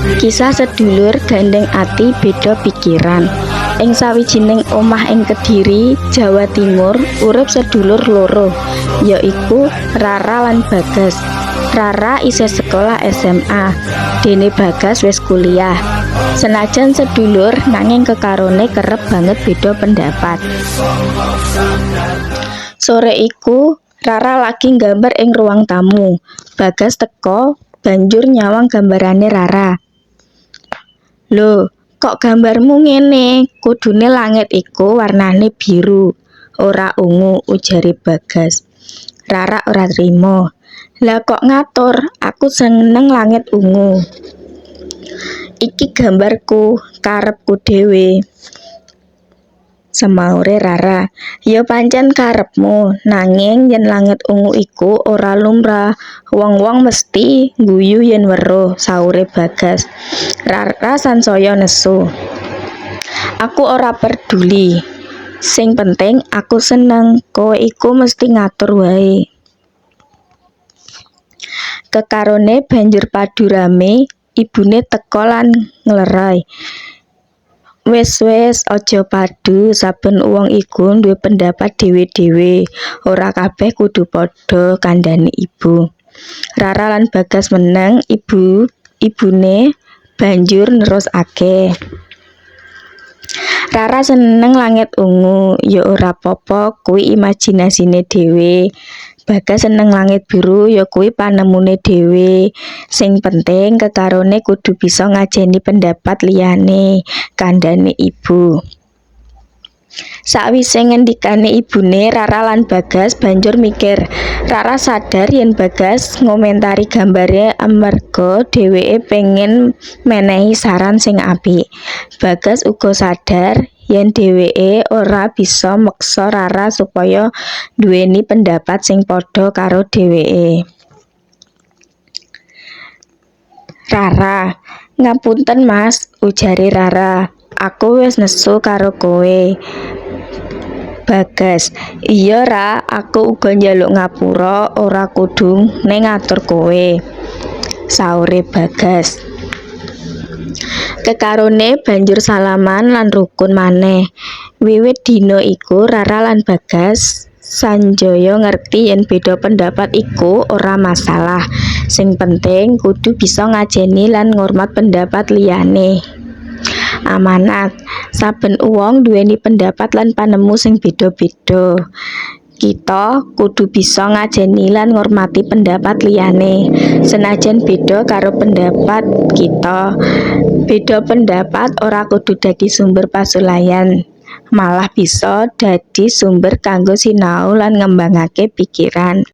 Kisah sedulur gandeng ati beda pikiran. Ing sawijining omah ing Kediri, Jawa Timur, urip sedulur loro, yaiku Rara lan Bagas. Rara isih sekolah SMA, dene Bagas wis kuliah. Senajan sedulur nanging kekarone kerep banget beda pendapat. Sore iku Rara lagi nggambar ing ruang tamu. Bagas teko banjur nyawang gambarane Rara. "Lho, kok gambarmu ngene? Kudune langit iku warnane biru, ora ungu," ujare Bagas. Rara ora trimo. "Lah kok ngatur? Aku seneng langit ungu. Iki gambarku, karepku dhewe," semaure Rara. "Ya pancen karepmu, nanging yen langit ungu iku ora lumrah, wong-wong mesti ngguyu yen weruh," saure Bagas. Rara sansaya nesu. "Aku ora peduli. Sing penting aku seneng, kowe iku mesti ngatur wae." Kekarone banjur padu rame, ibune teka lan nglerai. Wis, aja padu, saben wong iku duwe pendapat dhewe-dhewe. Ora kabeh kudu padha, kandhane ibu. Rara lan Bagas meneng, ibune banjur nerusake. "Rara seneng langit ungu, ya ora apa-apa, kuwi imajinasine dhewe. Bagas seneng langit biru, ya kuwi panemune dhewe. Sing penting kekarone kudu bisa ngajeni pendapat liyane," kandhane ibu. Sakwise ngendikane ibune, Rara lan Bagas banjur mikir. Rara sadar yen Bagas ngomentari gambare amarga dheweke pengen menehi saran sing apik. Bagas uga sadar yen dheweke ora bisa meksa Rara supaya duweni pendapat sing padha karo dheweke. "Rara, ngapunten Mas," ujare Rara. "Aku wis nesu karo kowe." Bagas, "Iya Ra, aku uga njaluk ngapura, ora kudu ngatur kowe," saure Bagas. Kekarone banjur salaman lan rukun maneh. Wiwit dina iku Rara lan Bagas sanjaya ngerti yen beda pendapat iku ora masalah. Sing penting kudu bisa ngajeni lan ngurmat pendapat liyane. Amanat, saben wong duweni pendapat lan panemu sing beda-beda. Kita kudu bisa ngajeni lan ngurmati pendapat liyane. Senajan beda karo pendapat kita, beda pendapat ora kudu dadi sumber pasulayan, malah bisa dadi sumber kanggo sinau lan ngembangake pikiran.